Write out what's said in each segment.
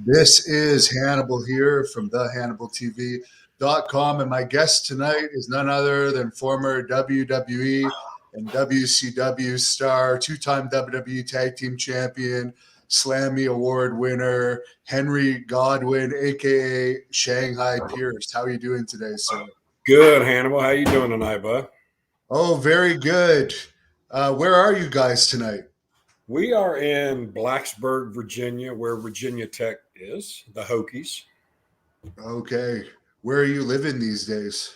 This is Hannibal here from thehannibaltv.com, and my guest tonight is none other than former WWE and WCW star, two-time WWE Tag Team Champion, Slammy Award winner, Henry Godwin, aka Shanghai Pierce. How are you doing today, sir? Good, Hannibal. How you doing tonight, bud? Oh, very good. Where are you guys tonight? We are in Blacksburg, Virginia, where Virginia Tech is, the Hokies. Okay. Where are you living these days?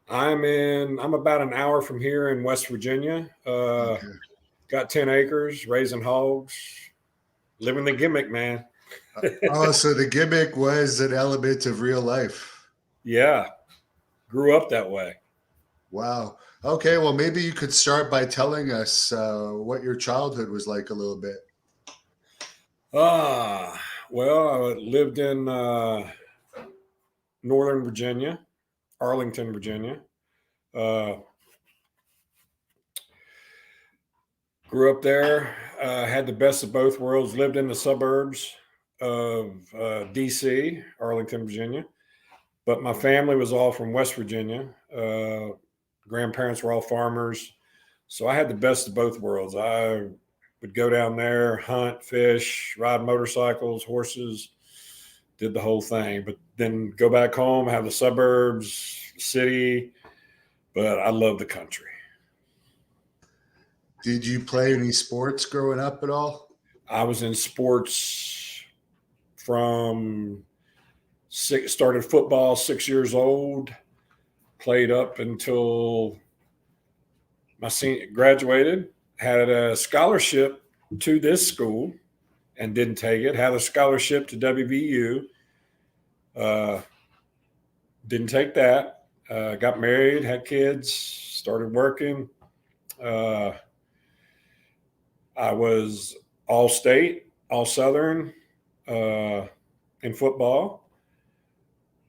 I'm about an hour from here in West Virginia. Okay. Got 10 acres, raising hogs, living the gimmick, man. Oh, so the gimmick was an element of real life. Yeah, grew up that way. Wow. Okay, well, maybe you could start by telling us what your childhood was like a little bit. Well, I lived in Northern Virginia, Arlington, Virginia. Uh, Grew up there, had the best of both worlds, lived in the suburbs of DC, Arlington, Virginia. But my family was all from West Virginia. Grandparents were all farmers. So I had the best of both worlds. I would go down there, hunt, fish, ride motorcycles, horses, did the whole thing. But then go back home, have the suburbs, city. But I love the country. Did you play any sports growing up at all? I was in sports from started football 6 years old, played up until my senior graduated, had a scholarship to this school and didn't take it, had a scholarship to WVU, didn't take that, got married, had kids, started working. I was all state, all Southern in football.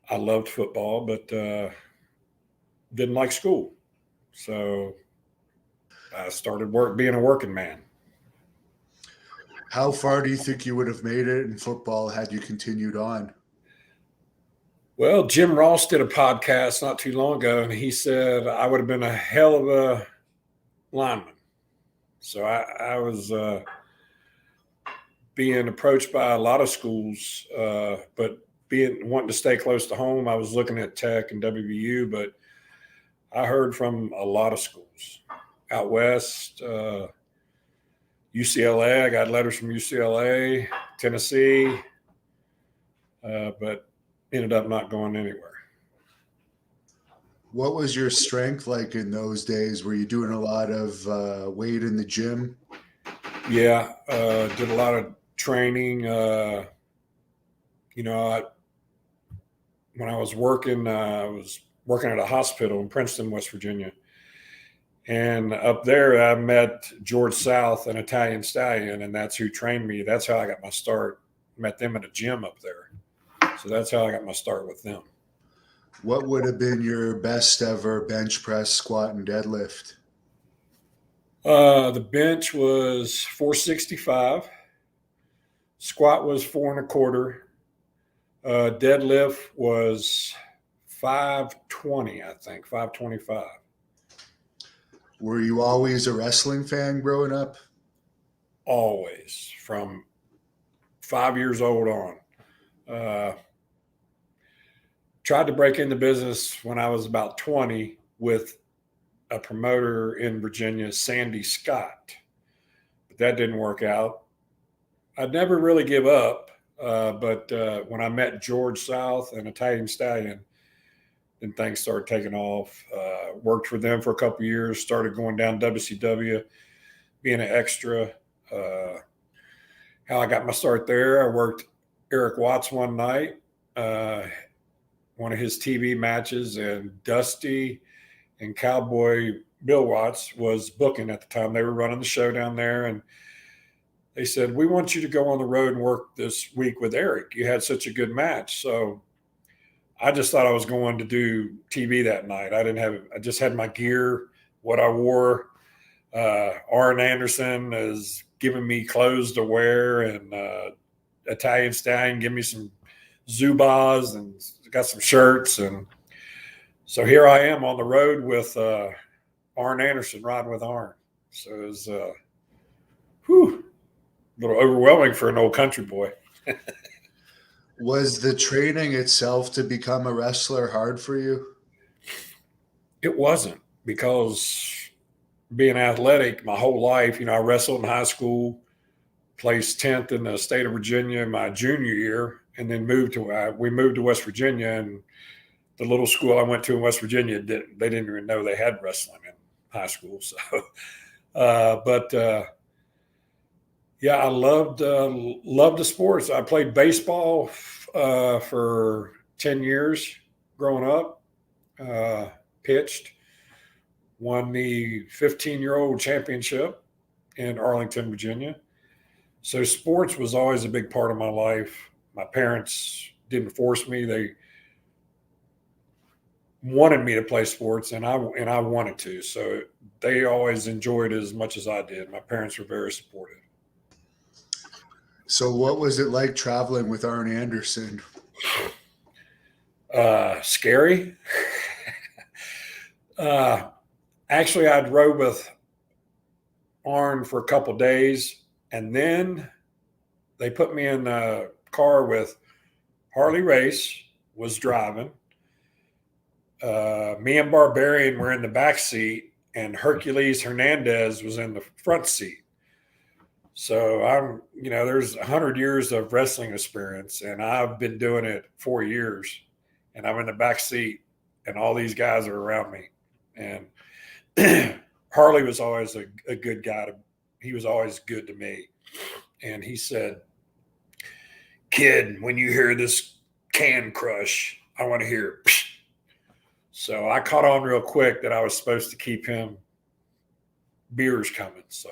I loved football, but didn't like school. So I started being a working man. How far do you think you would have made it in football had you continued on? Well, Jim Ross did a podcast not too long ago, and he said I would have been a hell of a lineman. So I was being approached by a lot of schools, but wanting to stay close to home. I was looking at Tech and WVU, but I heard from a lot of schools out west, UCLA. I got letters from UCLA, Tennessee, but ended up not going anywhere. What was your strength like in those days? Were you doing a lot of weight in the gym? Yeah, did a lot of training. When I was working at a hospital in Princeton, West Virginia. And up there, I met George South, an Italian stallion, and that's who trained me. That's how I got my start. Met them at a gym up there. So that's how I got my start with them. What would have been your best ever bench press, squat, and deadlift? The bench was 465. Squat was 4.25. Deadlift was 520, I think, 525. Were you always a wrestling fan growing up? Always, from 5 years old on. Tried to break into business when I was about 20 with a promoter in Virginia, Sandy Scott. But that didn't work out. I'd never really give up. But when I met George South, an Italian stallion, then things started taking off. Worked for them for a couple of years, started going down WCW, being an extra. How I got my start there, I worked Eric Watts one night, one of his TV matches, and Dusty and Cowboy Bill Watts was booking at the time. They were running the show down there, and they said, "We want you to go on the road and work this week with Eric. You had such a good match." So I just thought I was going to do TV that night. I just had my gear, what I wore. Arnon Anderson is giving me clothes to wear, and Italian Stallion, give me some Zubas, and got some shirts. And so here I am on the road with Arnon Anderson, riding with Arn. So it was a little overwhelming for an old country boy. Was the training itself to become a wrestler hard for you? It wasn't, because being athletic my whole life, I wrestled in high school, placed 10th in the state of Virginia my junior year, and then we moved to West Virginia, and the little school I went to in West Virginia, they didn't even know they had wrestling in high school. So, yeah, I loved the sports. I played baseball for 10 years growing up, pitched, won the 15-year-old championship in Arlington, Virginia. So sports was always a big part of my life. My parents didn't force me. They wanted me to play sports, and I wanted to. So they always enjoyed it as much as I did. My parents were very supportive. So what was it like traveling with Arn Anderson? Scary. Actually, I drove with Arn for a couple of days, and then they put me in a car with Harley Race was driving. Me and Barbarian were in the back seat, and Hercules Hernandez was in the front seat. So there's 100 years of wrestling experience, and I've been doing it 4 years, and I'm in the back seat, and all these guys are around me. And Harley was always a good guy. He was always good to me. And he said, "Kid, when you hear this can crush, I want to hear it." So I caught on real quick that I was supposed to keep him beers coming. So,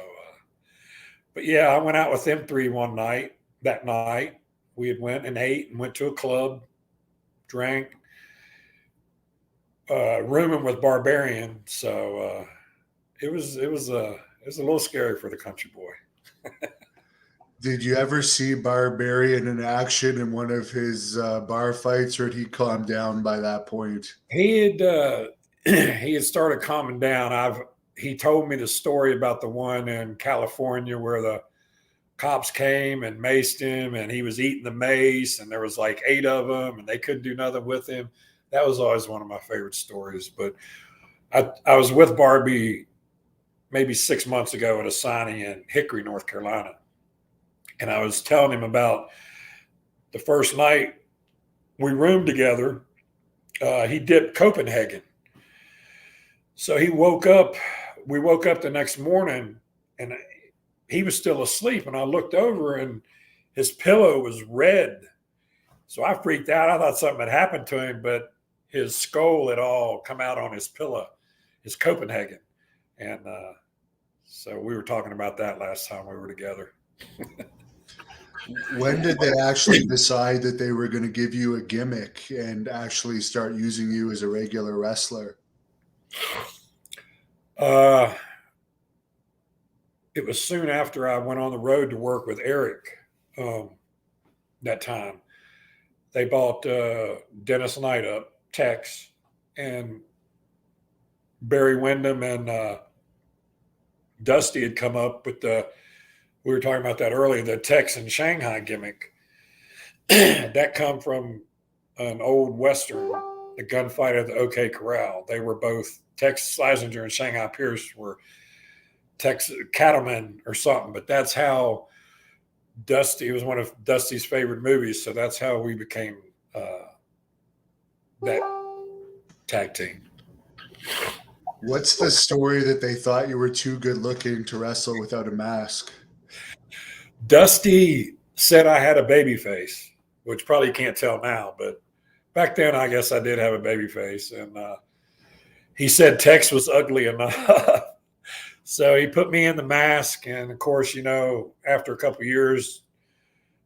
but yeah, I went out with them three that night. We had went and ate and went to a club, drank, rooming with Barbarian. So it was a little scary for the country boy. Did you ever see Barbarian in action in one of his bar fights, or had he calmed down by that point? He had started calming down. He told me the story about the one in California where the cops came and maced him, and he was eating the mace, and there was like 8 of them, and they couldn't do nothing with him. That was always one of my favorite stories. But I was with Barbie maybe 6 months ago at a signing in Hickory, North Carolina. And I was telling him about the first night we roomed together. He dipped Copenhagen. So we woke up the next morning, and he was still asleep. And I looked over, and his pillow was red. So I freaked out. I thought something had happened to him, but his skull had all come out on his pillow, his Copenhagen. And so we were talking about that last time we were together. When did they actually decide that they were going to give you a gimmick and actually start using you as a regular wrestler? It was soon after I went on the road to work with Eric. That time they bought Dennis Knight up, Tex, and Barry Windham and Dusty had come up with we were talking about that earlier, the Tex and Shanghai gimmick. That come from an old Western, the gunfight at the OK Corral. They were both, Tex Slazenger and Shanghai Pierce were Texas cattlemen or something, but that's how Dusty, it was one of Dusty's favorite movies. So that's how we became that tag team. What's the story that they thought you were too good looking to wrestle without a mask? Dusty said I had a baby face, which probably you can't tell now, but back then I guess I did have a baby face. And he said Tex was ugly enough. So he put me in the mask. And of course, after a couple of years,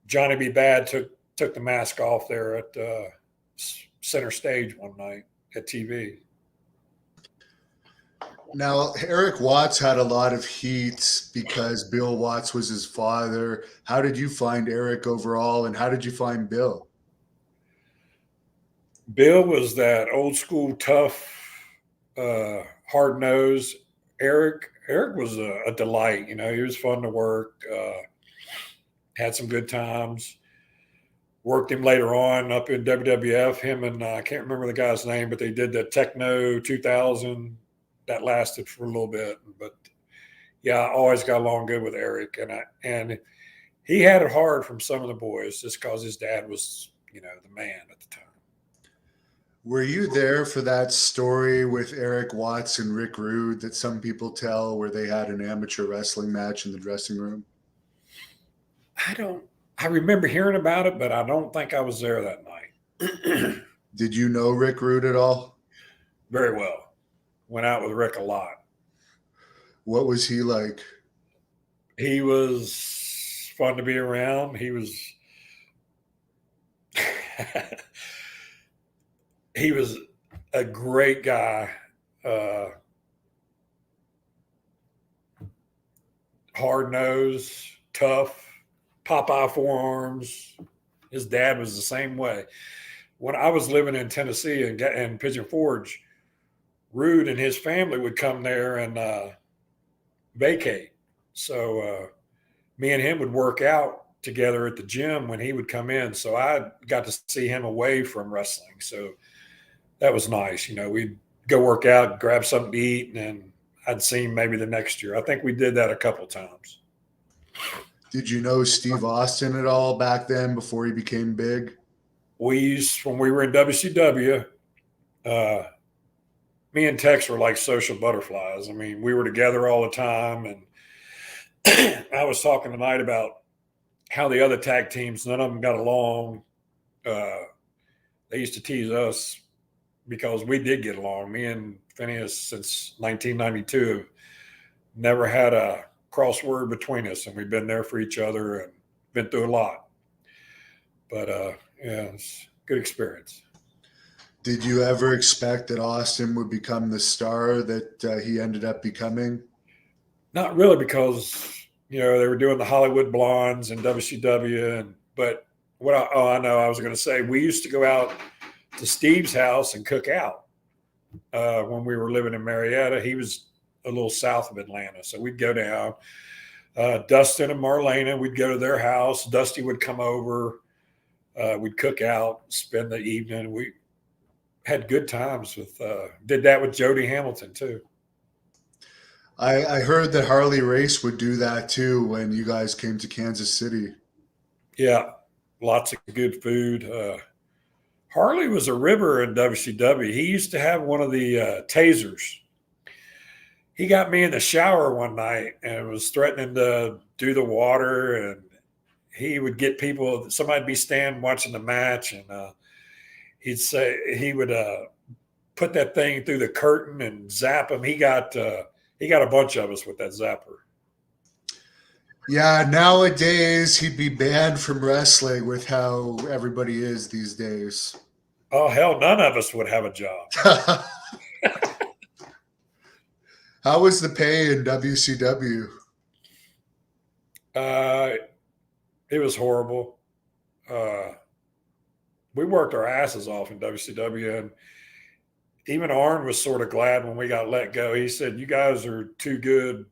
Johnny B. Bad took the mask off there at center stage one night at TV. Now, Eric Watts had a lot of heat because Bill Watts was his father. How did you find Eric overall, and how did you find Bill? Bill was that old school tough, hard nosed. Eric was a delight. You know, he was fun to work. Had some good times. Worked him later on up in WWF. Him and I can't remember the guy's name, but they did the Techno 2000 that lasted for a little bit. But yeah, I always got along good with Eric, and he had it hard from some of the boys just because his dad was, you know, the man at the time. Were you there for that story with Eric Watts and Rick Rude that some people tell where they had an amateur wrestling match in the dressing room? I remember hearing about it, but I don't think I was there that night. Did you know Rick Rude at all? Very well. Went out with Rick a lot. What was he like? He was fun to be around. He was he was a great guy. Hard nosed, tough, Popeye forearms. His dad was the same way. When I was living in Tennessee and Pigeon Forge, Rude and his family would come there and vacate. So me and him would work out together at the gym when he would come in. So I got to see him away from wrestling. So that was nice. You know, we'd go work out, grab something to eat, and then I'd see him maybe the next year. I think we did that a couple of times. Did you know Steve Austin at all back then before he became big? When we were in WCW, me and Tex were like social butterflies. I mean, we were together all the time. And I was talking tonight about how the other tag teams, none of them got along. They used to tease us because we did get along. Me and Phineas, since 1992, never had a crossword between us, and we've been there for each other and been through a lot. But yeah, it's a good experience. Did you ever expect that Austin would become the star that he ended up becoming? Not really, because you know they were doing the Hollywood Blondes and WCW, but I know I was going to say we used to go out to Steve's house and cook out when we were living in Marietta. He was a little south of Atlanta, so we'd go down. Dustin and Marlena, we'd go to their house. Dusty would come over. We'd cook out, spend the evening. We had good times with. Did that with Jody Hamilton too. I heard that Harley Race would do that too when you guys came to Kansas City. Yeah, lots of good food. Harley was a river in WCW. He used to have one of the tasers. He got me in the shower one night and was threatening to do the water, and he would get people. Somebody'd be standing watching the match, and he'd say he would put that thing through the curtain and zap him. He got a bunch of us with that zapper. Yeah, nowadays he'd be banned from wrestling with how everybody is these days. Oh, hell, none of us would have a job. How was the pay in WCW? It was horrible. We worked our asses off in WCW, and even Arn was sort of glad when we got let go. He said, "You guys are too good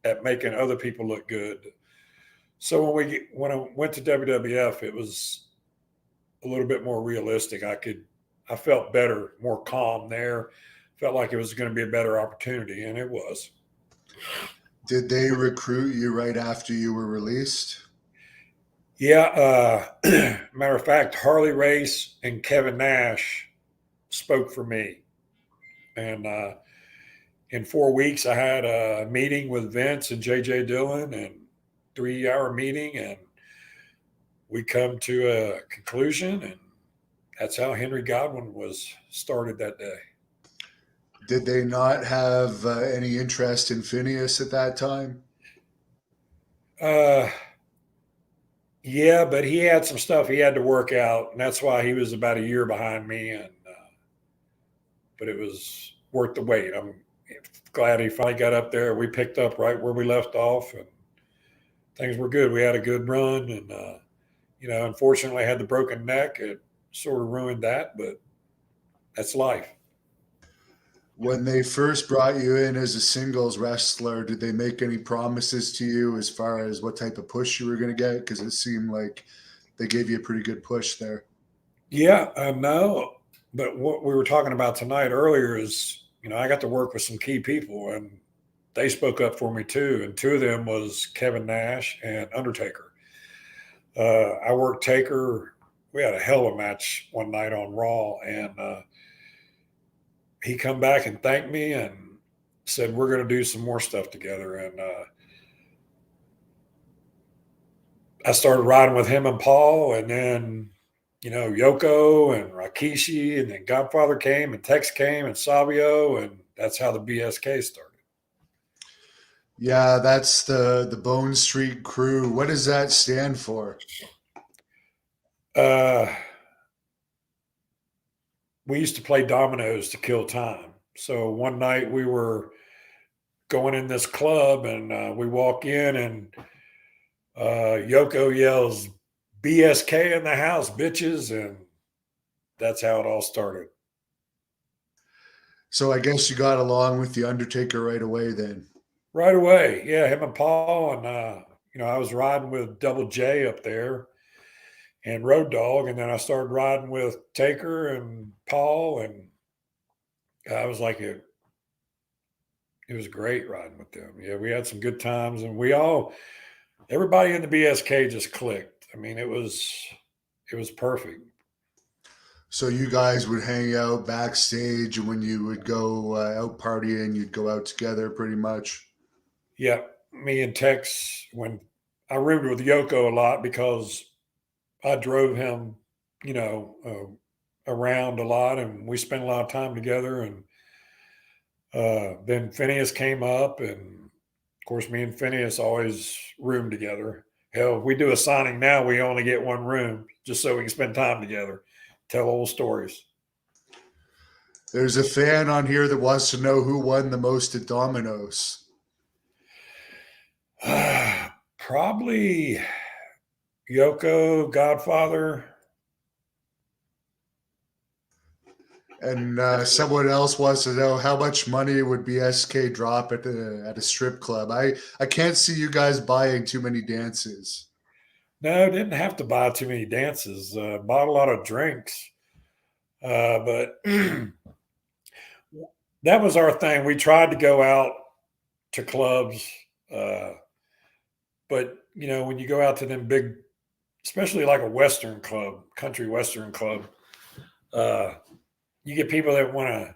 at making other people look good." So when I went to WWF, it was a little bit more realistic. I felt better, more calm there. Felt like it was going to be a better opportunity, and it was. Did they recruit you right after you were released? Yeah. Matter of fact, Harley Race and Kevin Nash spoke for me. And in 4 weeks, I had a meeting with Vince and J.J. Dillon, and 3-hour meeting, and we come to a conclusion, and that's how Henry Godwin was started that day. Did they not have any interest in Phineas at that time? Yeah, but he had some stuff he had to work out, and that's why he was about a year behind me. And but it was worth the wait. glad he finally got up there. We picked up right where we left off, and things were good. We had a good run, and unfortunately, I had the broken neck. It sort of ruined that, but that's life. When they first brought you in as a singles wrestler, did they make any promises to you as far as what type of push you were going to get? Because it seemed like they gave you a pretty good push there. Yeah, no, but what we were talking about tonight earlier is, I got to work with some key people, and they spoke up for me too. And two of them was Kevin Nash and Undertaker. I worked Taker. We had a hell of a match one night on Raw, and he come back and thanked me and said we're going to do some more stuff together. And I started riding with him and Paul, and then Yoko and Rikishi, and then Godfather came, and Tex came, and Savio, and that's how the BSK started. Yeah, that's the Bone Street Crew. What does that stand for? We used to play dominoes to kill time. So one night we were going in this club, and we walk in, and Yoko yells, "BSK in the house, bitches," and that's how it all started. So I guess you got along with the Undertaker right away then. Right away, yeah, him and Paul, and I was riding with Double J up there and Road Dogg, and then I started riding with Taker and Paul, and I was like, it was great riding with them. Yeah, we had some good times, and everybody in the BSK just clicked. I mean, it was perfect. So you guys would hang out backstage, and when you would go out partying, you'd go out together pretty much. Yeah, me and Tex, when I roomed with Yoko a lot because I drove him, around a lot, and we spent a lot of time together. And then Phineas came up, and of course, me and Phineas always roomed together. Hell, if we do a signing now, we only get one room just so we can spend time together, tell old stories. There's a fan on here that wants to know who won the most at dominoes. Probably Yoko, Godfather. And someone else wants to know how much money would BSK drop at a strip club. I can't see you guys buying too many dances. No, didn't have to buy too many dances. Bought a lot of drinks. But that was our thing. We tried to go out to clubs. But, when you go out to them big, especially like a Western club, country Western club, you get people that want to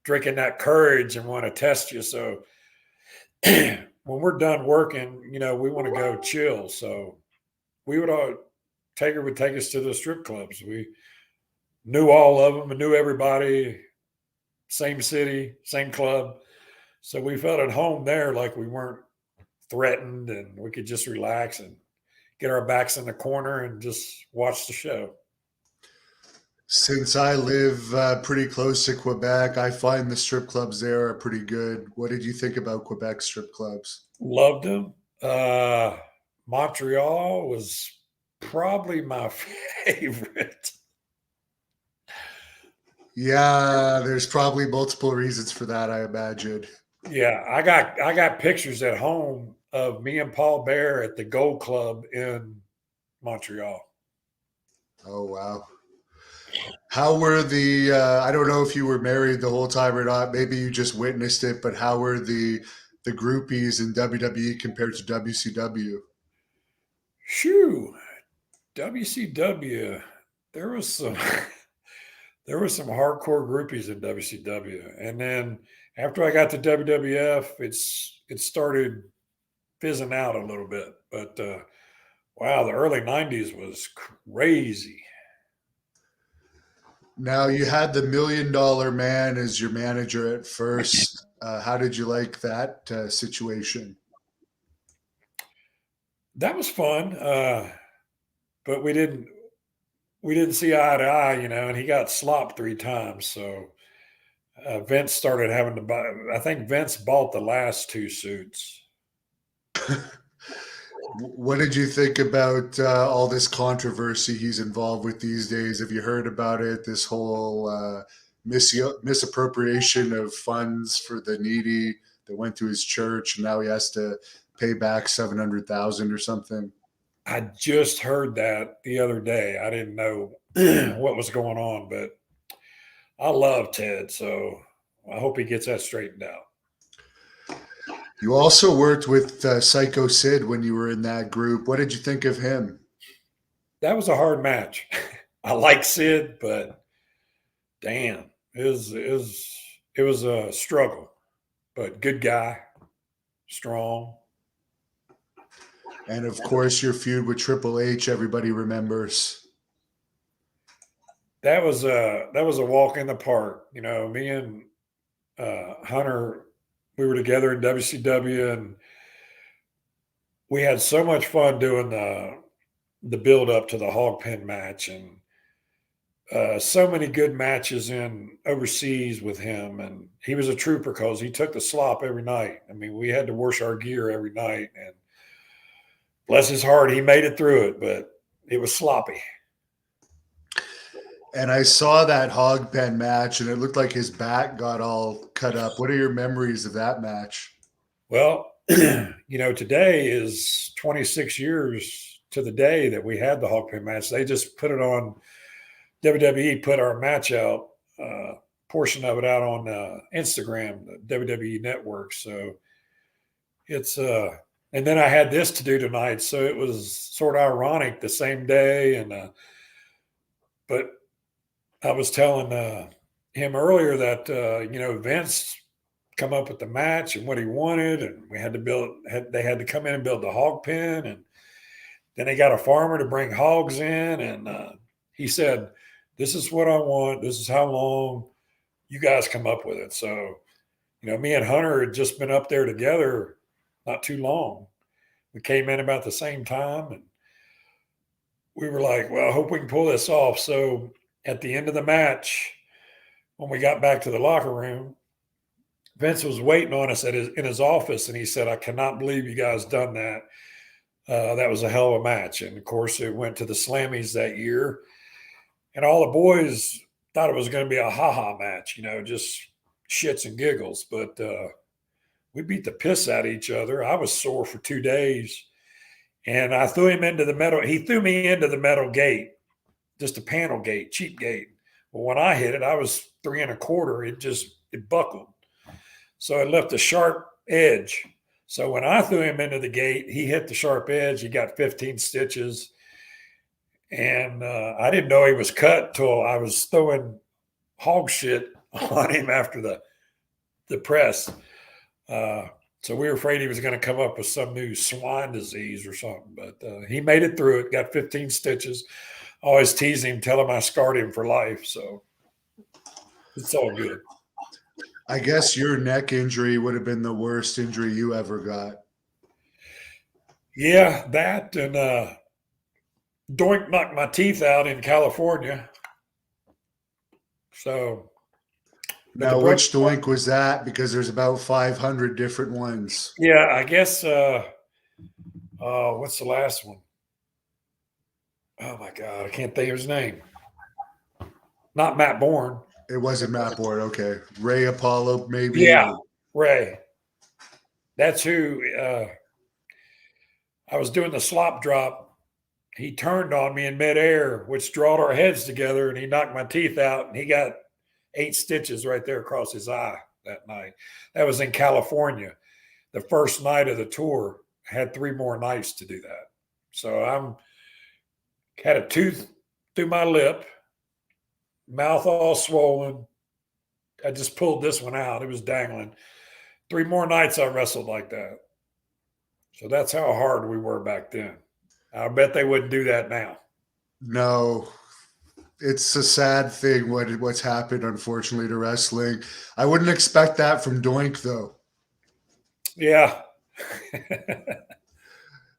drink in that courage and want to test you. So when we're done working, we want to go chill. So we would Taker would take us to the strip clubs. We knew all of them and knew everybody, same city, same club. So we felt at home there, like we weren't threatened, and we could just relax and get our backs in the corner and just watch the show. Since I live pretty close to Quebec, I find the strip clubs there are pretty good. What did you think about Quebec strip clubs? Loved them. Montreal was probably my favorite. Yeah, there's probably multiple reasons for that, I imagine. Yeah, I got pictures at home of me and Paul Bear at the Gold Club in Montreal. Oh, wow. How were I don't know if you were married the whole time or not, maybe you just witnessed it, but how were the groupies in WWE compared to WCW? Shoo, WCW. There was some there were some hardcore groupies in WCW, and then after I got to WWF, it started fizzing out a little bit. But wow, the early '90s was crazy. Now, you had the $1 million man as your manager at first. How did you like that situation? That was fun, but we didn't see eye to eye, and he got slopped 3 times. So Vince started having to buy. I think Vince bought the last two suits. What did you think about all this controversy he's involved with these days? Have you heard about it? This whole misappropriation of funds for the needy that went to his church, and now he has to pay back $700,000 or something. I just heard that the other day. I didn't know what was going on, but I love Ted, so I hope he gets that straightened out. You also worked with Psycho Sid when you were in that group. What did you think of him? That was a hard match. I like Sid, but damn, it was a struggle. But good guy, strong. And of course, your feud with Triple H, everybody remembers. That was a walk in the park. You know, me and Hunter, we were together in WCW, and we had so much fun doing the build up to the hog pen match, and so many good matches in overseas with him. And he was a trooper because he took the slop every night. I mean, we had to wash our gear every night, and bless his heart, he made it through it, but it was sloppy. And I saw that hog pen match, and it looked like his back got all cut up. What are your memories of that match? Well, you know, today is 26 years to the day that we had the hog pen match. They just put it on, WWE put our match out, portion of it out on Instagram, the WWE network. So it's, and then I had this to do tonight. So it was sort of ironic the same day. And, but I was telling him earlier that, you know, Vince come up with the match and what he wanted, and we had to they had to come in and build the hog pen, and then they got a farmer to bring hogs in, and he said, this is what I want, this is how long, you guys come up with it. So, you know, me and Hunter had just been up there together not too long. We came in about the same time, and we were like, well, I hope we can pull this off. So at the end of the match, when we got back to the locker room, Vince was waiting on us in his office, and he said, I cannot believe you guys done that. That was a hell of a match. And, of course, it went to the Slammies that year. And all the boys thought it was going to be a ha-ha match, you know, just shits and giggles. But we beat the piss out of each other. I was sore for 2 days. And I threw him into the metal. He threw me into the metal gate, just a panel gate, cheap gate. But when I hit it, I was 3 1/4. It buckled. So it left a sharp edge. So when I threw him into the gate, he hit the sharp edge. He got 15 stitches. And I didn't know he was cut till I was throwing hog shit on him after the press. So we were afraid he was going to come up with some new swine disease or something. But he made it through it, got 15 stitches. I always tease him, tell him I scarred him for life. So it's all good. I guess your neck injury would have been the worst injury you ever got. Yeah, that and Doink knocked my teeth out in California. So now, which Doink was that? Because there's about 500 different ones. Yeah, I guess. What's the last one? Oh my God, I can't think of his name. Not Matt Bourne. It wasn't Matt Bourne. Okay, Ray Apollo, maybe. Yeah, Ray. That's who. I was doing the slop drop. He turned on me in midair, which drawed our heads together, and he knocked my teeth out, and he got 8 stitches right there across his eye that night. That was in California. The first night of the tour. I had 3 more nights to do that. So had a tooth through my lip, mouth all swollen. I just pulled this one out. It was dangling. 3 more nights I wrestled like that. So that's how hard we were back then. I bet they wouldn't do that now. No. It's a sad thing what's happened, unfortunately, to wrestling. I wouldn't expect that from Doink, though. Yeah.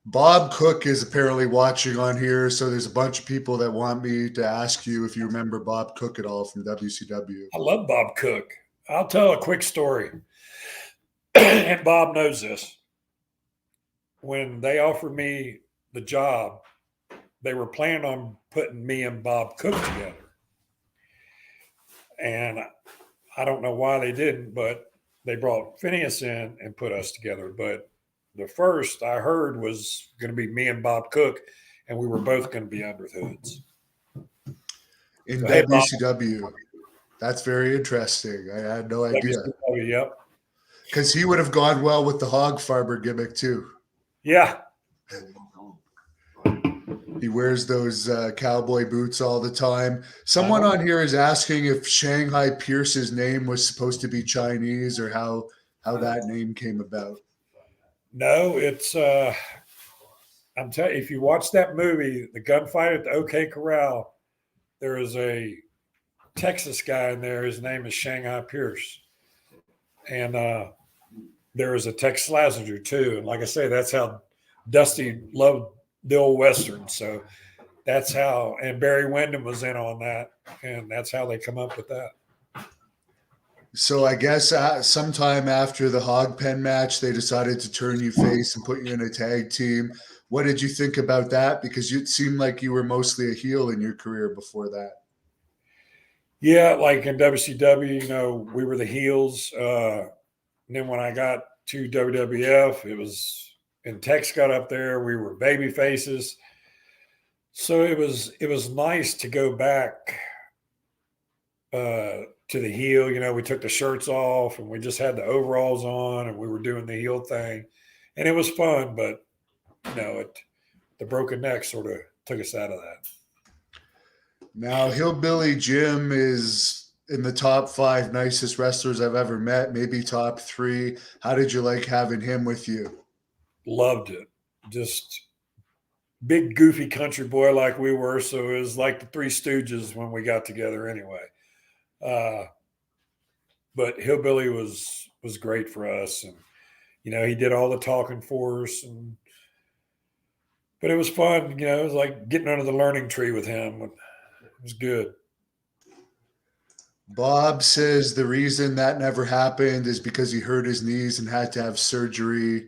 Bob Cook is apparently watching on here, so there's a bunch of people that want me to ask you if you remember Bob Cook at all from WCW. I love Bob Cook. I'll tell a quick story. And Bob knows this. When they offered me the job, they were planning on putting me and Bob Cook together. And I don't know why they didn't, but they brought Phineas in and put us together. But the first I heard was going to be me and Bob Cook, and we were both going to be under hoods. In So, hey, Bob. WCW. That's very interesting. I had no idea. WCW, yep. Because he would have gone well with the hog farmer gimmick too. Yeah. He wears those cowboy boots all the time. Someone on here is asking if Shanghai Pierce's name was supposed to be Chinese or how that name came about. No, it's I'm telling you, if you watch that movie, the gunfight at the OK Corral, there is a Texas guy in there. His name is Shanghai Pierce. And there is a Tex Slazenger too. And like I say, that's how Dusty loved the old Western. So that's how, and Barry Windham was in on that. And that's how they come up with that. So I guess sometime after the hog pen match, they decided to turn you face and put you in a tag team. What did you think about that? Because it seemed like you were mostly a heel in your career before that. Yeah, like in WCW, we were the heels. And then when I got to WWF, it was, and Tex got up there, we were baby faces. So it was nice to go back to the heel. We took the shirts off and we just had the overalls on and we were doing the heel thing. And it was fun, but the broken neck sort of took us out of that. Now, Hillbilly Jim is in the top 5 nicest wrestlers I've ever met, maybe top 3. How did you like having him with you? Loved it. Just big, goofy country boy like we were. So it was like the Three Stooges when we got together anyway. But Hillbilly was great for us. And, he did all the talking for us. But it was fun. It was like getting under the learning tree with him. It was good. Bob says the reason that never happened is because he hurt his knees and had to have surgery.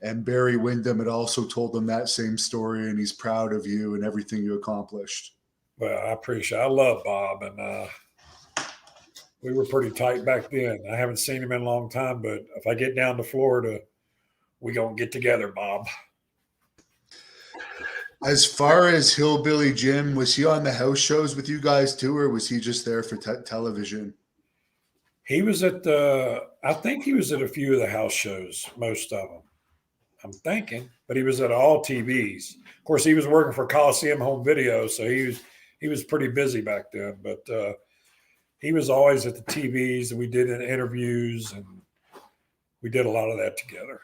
And Barry Windham had also told him that same story, and he's proud of you and everything you accomplished. Well, I appreciate it. I love Bob, and we were pretty tight back then. I haven't seen him in a long time, but if I get down to Florida, we're going to get together, Bob. As far as Hillbilly Jim, was he on the house shows with you guys too, or was he just there for television? He was I think he was at a few of the house shows, most of them. I'm thinking, but he was at all TVs. Of course, he was working for Coliseum Home Video, so he was pretty busy back then. But he was always at the TVs, and we did interviews, and we did a lot of that together.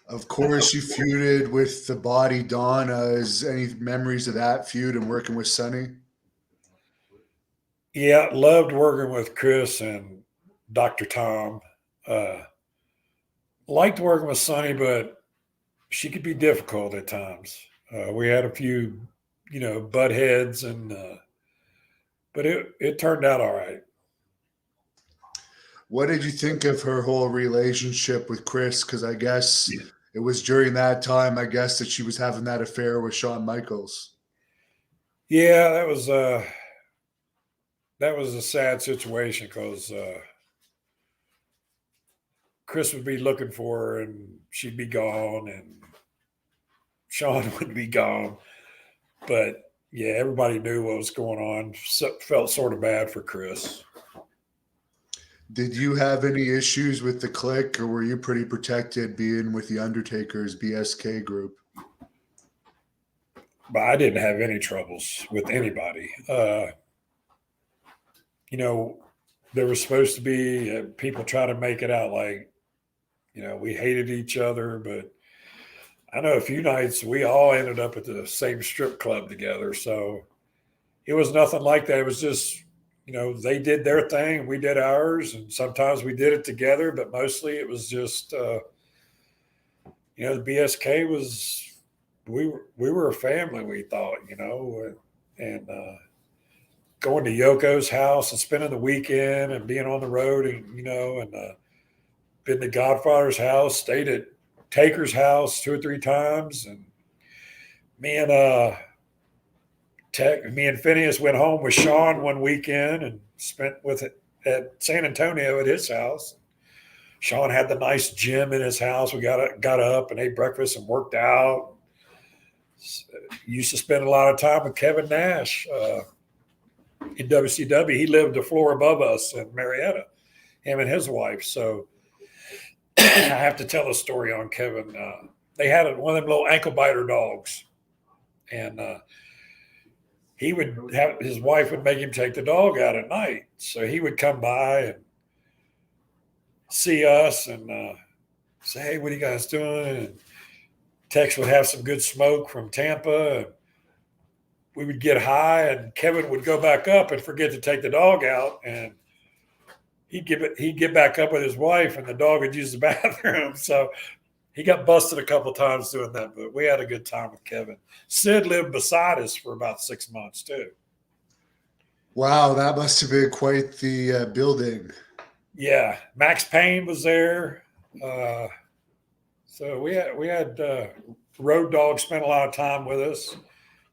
Of course, you feuded with the Body Donna. Is any memories of that feud and working with Sonny? Yeah, loved working with Chris and Dr. Tom. Liked working with Sonny, but she could be difficult at times. We had a few, butt heads, but it turned out all right. What did you think of her whole relationship with Chris? Because I guess it was during that time, that she was having that affair with Shawn Michaels. Yeah, that was a sad situation because Chris would be looking for her and she'd be gone and Shawn would be gone. But yeah, everybody knew what was going on. So, felt sort of bad for Chris. Did you have any issues with the Clique, or were you pretty protected being with the Undertaker's BSK group? But I didn't have any troubles with anybody. There was supposed to be people try to make it out like, we hated each other. But I know a few nights we all ended up at the same strip club together. So it was nothing like that. It was just, they did their thing, we did ours, and sometimes we did it together, but mostly it was just, the BSK was, we were a family, we thought, and going to Yoko's house and spending the weekend and being on the road, and been to Godfather's house, stayed at Taker's house 2 or 3 times, and me and Phineas went home with Sean one weekend and spent with it at San Antonio at his house. Sean had the nice gym in his house. We got up and ate breakfast and worked out. Used to spend a lot of time with Kevin Nash in WCW. He lived a floor above us in Marietta, him and his wife. So I have to tell a story on Kevin. They had one of them little ankle biter dogs, and his wife would make him take the dog out at night. So he would come by and see us and say, "Hey, what are you guys doing?" And Tex would have some good smoke from Tampa. And we would get high, and Kevin would go back up and forget to take the dog out, and he'd get back up with his wife, and the dog would use the bathroom. So he got busted a couple of times doing that, but we had a good time with Kevin. Sid lived beside us for about 6 months too. Wow, that must have been quite the building. Yeah, Max Payne was there. So we had Road Dogg spent a lot of time with us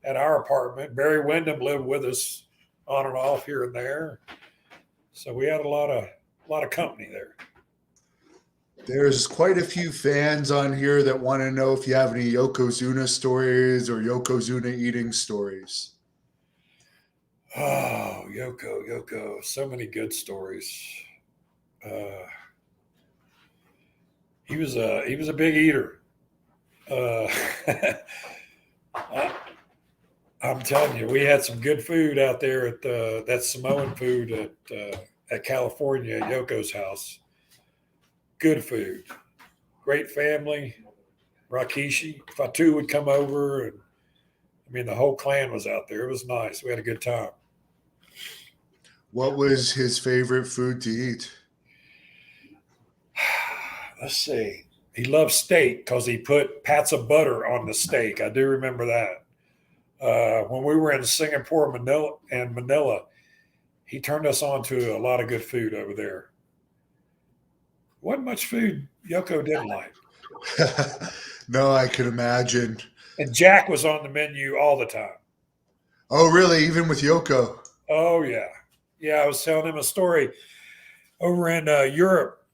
at our apartment. Barry Windham lived with us on and off here and there. So we had a lot of company there. There's quite a few fans on here that want to know if you have any Yokozuna stories or Yokozuna eating stories. Oh, Yoko, so many good stories. He was a big eater. I'm telling you, we had some good food out there at that Samoan food at California at Yoko's house. Good food, great family. Rakishi, Fatu would come over, and the whole clan was out there. It was nice. We had a good time. What was his favorite food to eat? Let's see. He loved steak because he put pats of butter on the steak. I do remember that. When we were in Singapore, Manila, he turned us on to a lot of good food over there. Wasn't much food Yoko didn't like. No, I can imagine. And Jack was on the menu all the time. Oh, really? Even with Yoko? Oh, yeah. Yeah, I was telling him a story. Over in Europe,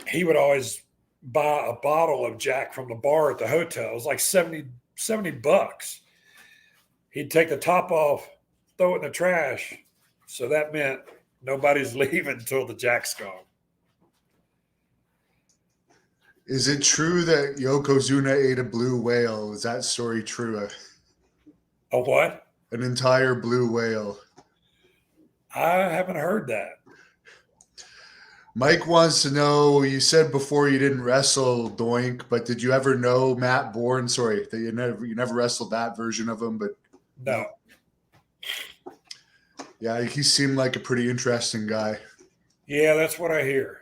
he would always buy a bottle of Jack from the bar at the hotel. It was like $70. He'd take the top off, throw it in the trash. So that meant nobody's leaving until the Jack's gone. Is it true that Yokozuna ate a blue whale? Is that story true? A what? An entire blue whale. I haven't heard that. Mike wants to know, you said before you didn't wrestle Doink, but did you ever know Matt Bourne? Sorry, that you never wrestled that version of him, but no. Yeah, he seemed like a pretty interesting guy. Yeah, that's what I hear.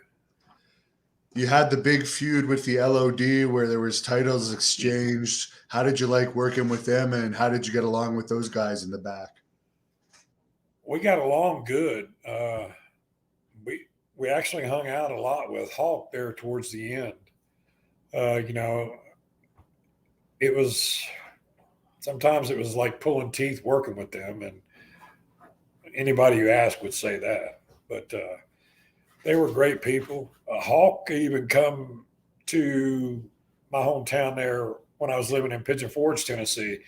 You had the big feud with the LOD where there was titles exchanged. How did you like working with them, and how did you get along with those guys in the back? We got along good. We actually hung out a lot with Hawk there towards the end. Sometimes it was like pulling teeth working with them, and anybody you ask would say that. But they were great people. Hawk even come to my hometown there when I was living in Pigeon Forge, Tennessee.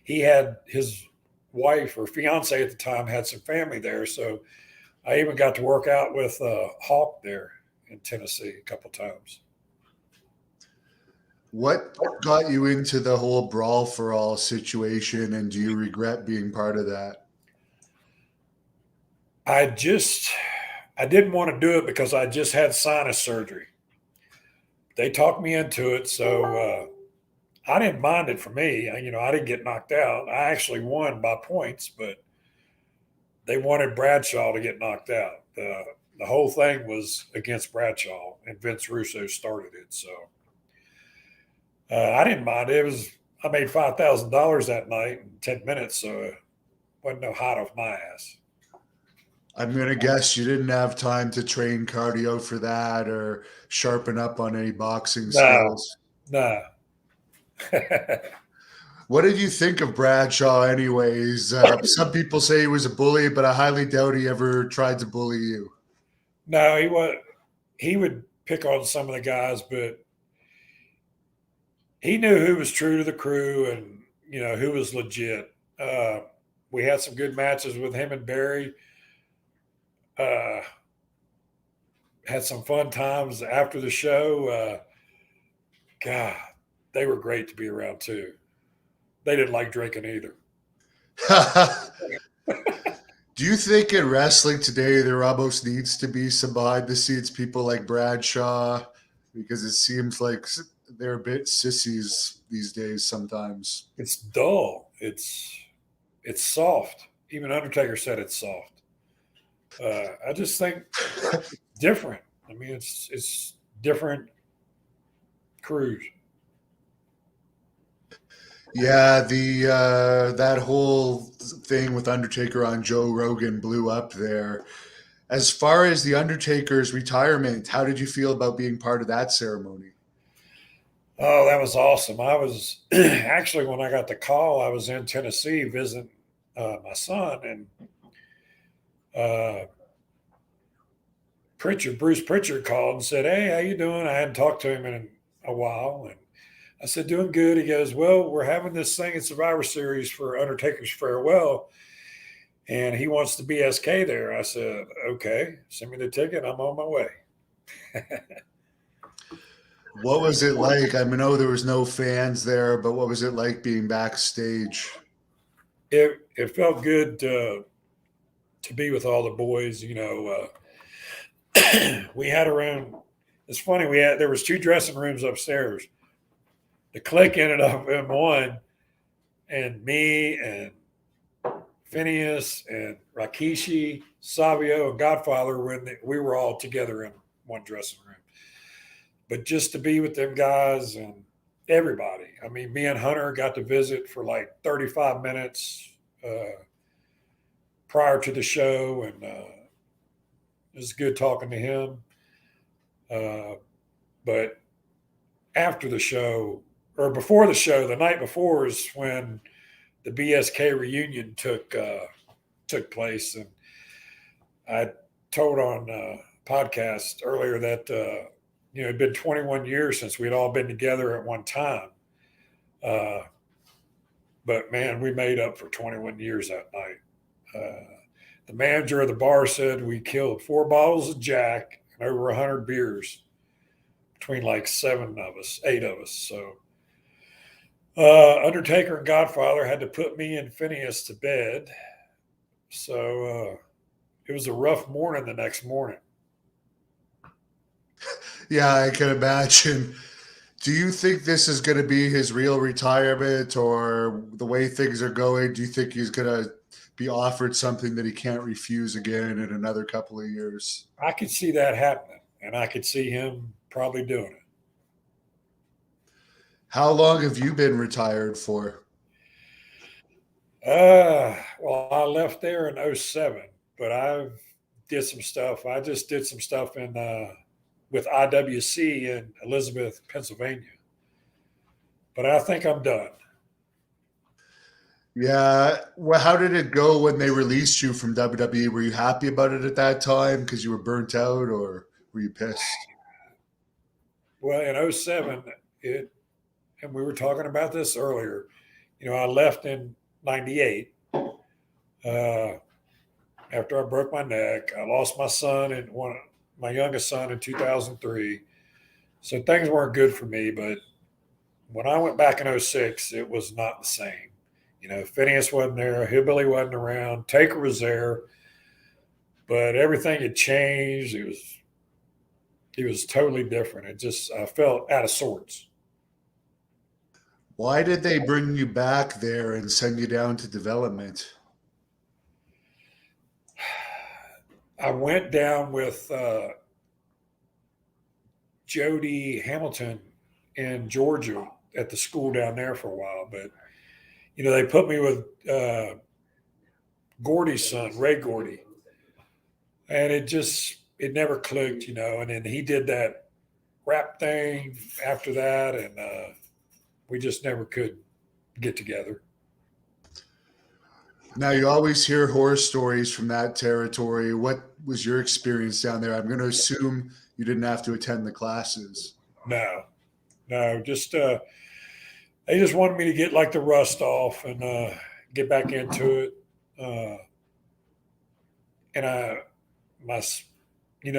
He had his wife or fiance at the time had some family there, so I even got to work out with Hawk there in Tennessee a couple times. What got you into the whole Brawl for All situation, and do you regret being part of that? I didn't want to do it because I just had sinus surgery. They talked me into it, so I didn't mind it for me. I didn't get knocked out. I actually won by points, but they wanted Bradshaw to get knocked out. The whole thing was against Bradshaw, and Vince Russo started it. So I didn't mind it. I made $5,000 that night in 10 minutes, so wasn't no hot off my ass. I'm going to guess you didn't have time to train cardio for that or sharpen up on any boxing skills. No. What did you think of Bradshaw anyways? Some people say he was a bully, but I highly doubt he ever tried to bully you. No, he would pick on some of the guys, but he knew who was true to the crew and, who was legit. We had some good matches with him and Barry. Had some fun times after the show. God, they were great to be around too. They didn't like drinking either. Do you think in wrestling today there almost needs to be some behind the scenes people like Bradshaw? Because it seems like they're a bit sissies these days sometimes. It's dull. It's soft. Even Undertaker said it's soft. I just think it's different. I mean, it's different crews. Yeah, the that whole thing with Undertaker on Joe Rogan blew up there. As far as the Undertaker's retirement, how did you feel about being part of that ceremony? Oh, that was awesome. I was actually, when I got the call, I was in Tennessee visiting my son, and Bruce Pritchard called and said, "Hey, how you doing?" I hadn't talked to him in a while, and I said, "Doing good." He goes, "Well, we're having this thing at Survivor Series for Undertaker's farewell, and he wants the BSK there." I said, "Okay, send me the ticket. I'm on my way." What was it like? I know there was no fans there, but what was it like being backstage? It felt good to be with all the boys. We had around. It's funny. There was 2 dressing rooms upstairs. The Clique ended up in one, and me and Phineas and Rikishi, Savio, and Godfather we were all together in one dressing room. But just to be with them guys and everybody. I mean, me and Hunter got to visit for like 35 minutes prior to the show, and it was good talking to him. But after the show, or before the show, the night before is when the BSK reunion took place, and I told on podcast earlier that it'd been 21 years since we'd all been together at one time. But man, we made up for 21 years that night. The manager of the bar said we killed 4 bottles of Jack and over 100 beers between like 8 of us. So Undertaker and Godfather had to put me and Phineas to bed. So it was a rough morning the next morning. Yeah, I can imagine. Do you think this is going to be his real retirement, or the way things are going, do you think he's going to be offered something that he can't refuse again in another couple of years? I could see that happening, and I could see him probably doing it. How long have you been retired for? Well, I left there in 2007, but I did some stuff. I just did some stuff with IWC in Elizabeth, Pennsylvania. But I think I'm done. Yeah. Well, how did it go when they released you from WWE? Were you happy about it at that time because you were burnt out, or were you pissed? Well, in 2007, and we were talking about this earlier, I left in 98 after I broke my neck. I lost my son and my youngest son in 2003. So things weren't good for me. But when I went back in 2006, it was not the same. Phineas wasn't there. Hillbilly wasn't around. Taker was there. But everything had changed. It was totally different. I felt out of sorts. Why did they bring you back there and send you down to development? I went down with Jody Hamilton in Georgia at the school down there for a while, but they put me with Gordy's son, Ray Gordy. And it never clicked, you know. And then he did that rap thing after that, and we just never could get together. Now, you always hear horror stories from that territory. What was your experience down there? I'm going to assume you didn't have to attend the classes. No, just they just wanted me to get like the rust off and get back into it. And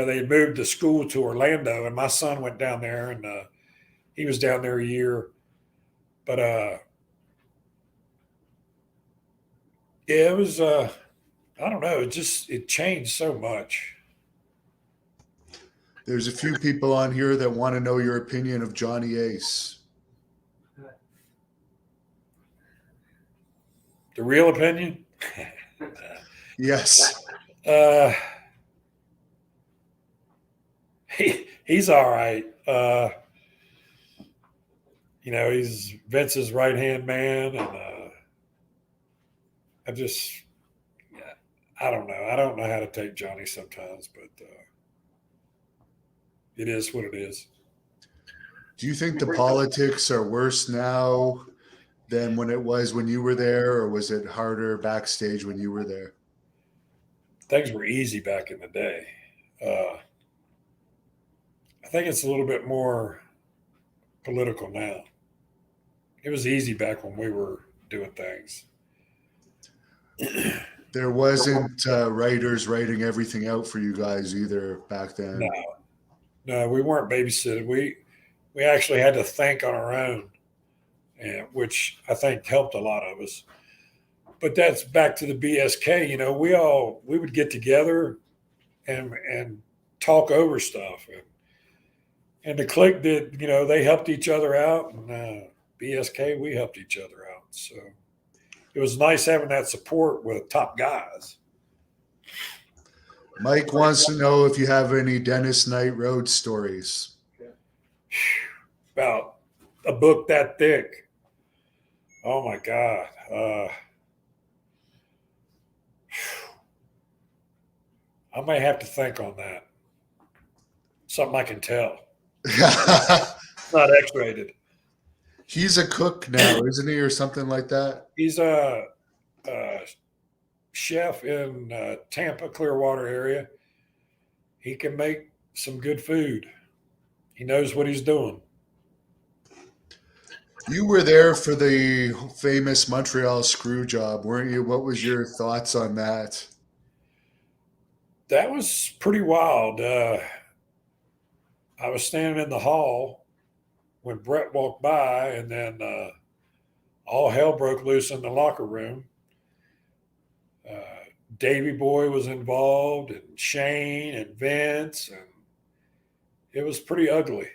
they had moved the school to Orlando, and my son went down there, and he was down there a year. But yeah, it was. I don't know. It changed so much. There's a few people on here that want to know your opinion of Johnny Ace. The real opinion? Yes. He's all right. He's Vince's right-hand man, and I don't know. I don't know how to take Johnny sometimes, but it is what it is. Do you think the politics are worse now than when it was when you were there, or was it harder backstage when you were there? Things were easy back in the day. I think it's a little bit more political now. It was easy back when we were doing things. There wasn't writers writing everything out for you guys either back then. No, we weren't babysitted. We actually had to think on our own, which I think helped a lot of us. But that's back to the BSK. You know, we would get together and talk over stuff, and the clique did. You know, they helped each other out, and BSK, we helped each other out. So it was nice having that support with top guys. Mike wants to know if you have any Dennis Knight Road stories. About a book that thick. Oh my God. I may have to think on that. Something I can tell. It's not X-rated. He's a cook now, isn't he, or something like that? He's a chef in Tampa, Clearwater area. He can make some good food. He knows what he's doing. You were there for the famous Montreal screw job, weren't you? What was your thoughts on that? That was pretty wild. I was standing in the hall when Brett walked by, and then all hell broke loose in the locker room. Davey Boy was involved, and Shane and Vince, and it was pretty ugly.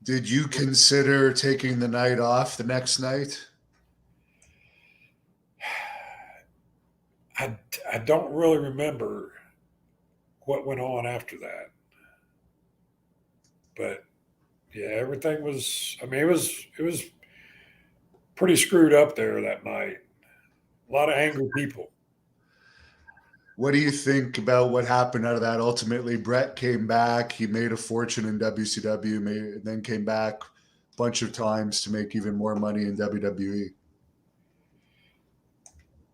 Did you consider taking the night off the next night? I don't really remember what went on after that. But yeah, everything was, it was pretty screwed up there that night. A lot of angry people. What do you think about what happened out of that? Ultimately, Brett came back. He made a fortune in WCW, and then came back a bunch of times to make even more money in WWE.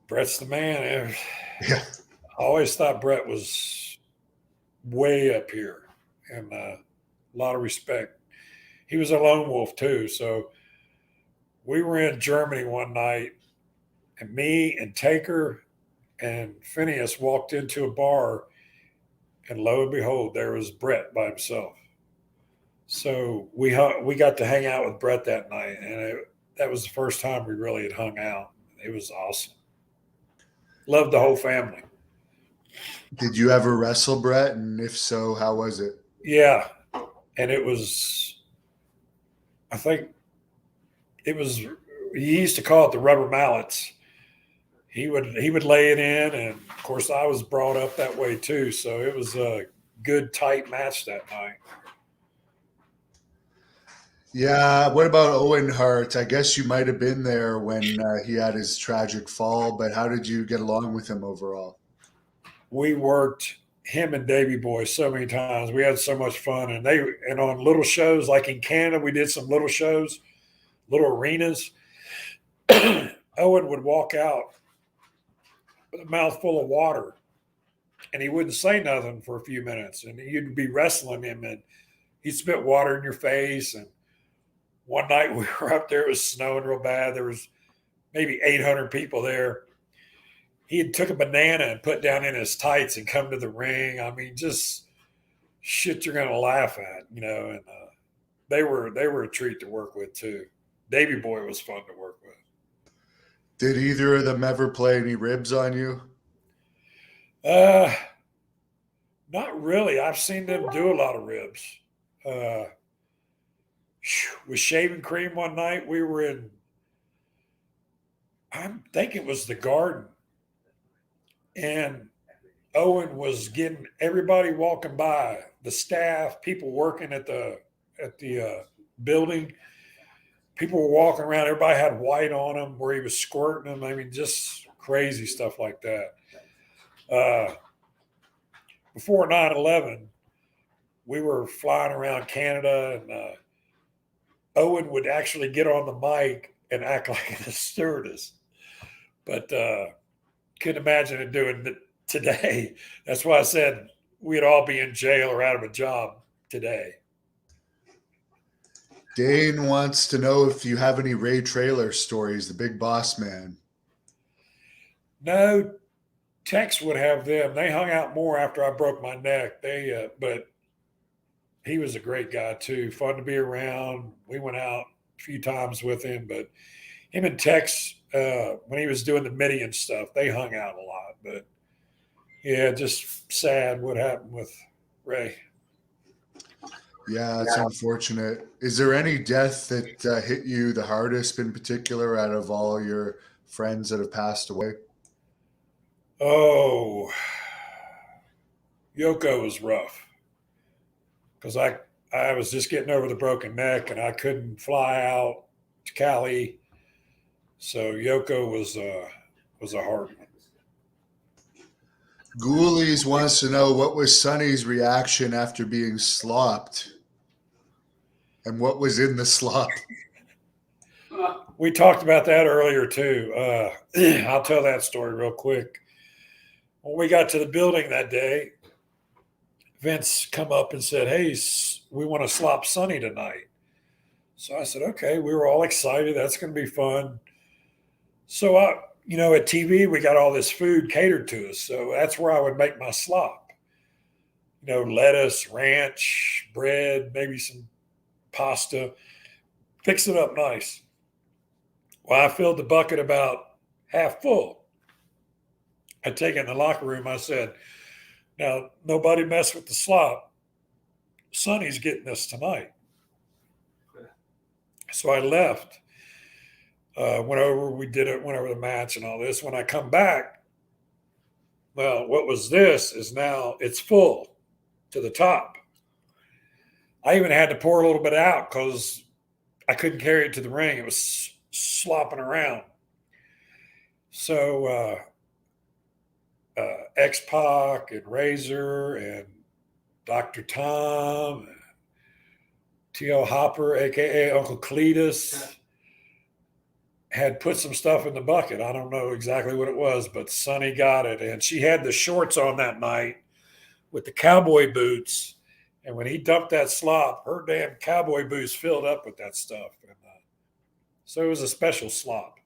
Brett's the man. Yeah. I always thought Brett was way up here, and a lot of respect. He was a lone wolf too. So we were in Germany one night, and me and Taker and Phineas walked into a bar, and lo and behold, there was Brett by himself. So we got to hang out with Brett that night, and that was the first time we really had hung out. It was awesome. Loved the whole family. Did you ever wrestle Brett? And if so, how was it? Yeah. And it was, I think it was, he used to call it the rubber mallets. He would lay it in, and of course I was brought up that way too. So it was a good tight match that night. Yeah. What about Owen Hart? I guess you might have been there when he had his tragic fall, but how did you get along with him overall? We worked him and Davy Boy so many times. We had so much fun, and on little shows like in Canada, we did some little shows, little arenas. Owen would walk out with a mouthful of water, and he wouldn't say nothing for a few minutes, and you'd be wrestling him, and he'd spit water in your face. And one night we were up there; it was snowing real bad. There was maybe 800 people there. He had took a banana and put down in his tights and come to the ring. I mean, just shit you're gonna laugh at, you know. And they were a treat to work with too. Davy Boy was fun to work with. Did either of them ever play any ribs on you? Uh, Not really. I've seen them do a lot of ribs. Uh, with shaving cream one night, we were in. I think it was the Garden, and Owen was getting everybody walking by, the staff, people working at the building. People were walking around. Everybody had white on them where he was squirting them. I mean, just crazy stuff like that. Uh, Before 9/11, we were flying around Canada, and Owen would actually get on the mic and act like a stewardess. But couldn't imagine it doing it today. That's why I said we'd all be in jail or out of a job today. Dane wants to know if you have any Ray Trailer stories, the big boss man. No, Tex would have them. They hung out more after I broke my neck. But he was a great guy too. Fun to be around. We went out a few times with him, but him and Tex, when he was doing the Midian stuff, they hung out a lot. But yeah, just sad what happened with Ray. Yeah, it's unfortunate. Is there any death that hit you the hardest in particular out of all your friends that have passed away? Oh, Yoko was rough because I was just getting over the broken neck and I couldn't fly out to Cali, so Yoko was a hard one. Ghoulies wants to know what was Sonny's reaction after being slopped and what was in the slop. We talked about that earlier too. I'll tell that story real quick. When we got to the building that day, Vince come up and said, "Hey, we want to slop Sonny tonight." So I said, "Okay." We were all excited. That's going to be fun. So at TV, we got all this food catered to us. So that's where I would make my slop. Lettuce, ranch, bread, maybe some pasta. Fix it up nice. Well, I filled the bucket about half full. I take it in the locker room. I said, "Now, nobody mess with the slop. Sonny's getting this tonight." So I left. Went over, went over the match and all this. When I come back, well, what was this is now it's full to the top. I even had to pour a little bit out because I couldn't carry it to the ring. It was slopping around. So X Pac and Razor and Dr. Tom, and T.O. Hopper, aka Uncle Cletus, had put some stuff in the bucket. I don't know exactly what it was, but Sonny got it. And she had the shorts on that night with the cowboy boots. And when he dumped that slop, her damn cowboy boots filled up with that stuff. And so it was a special slop.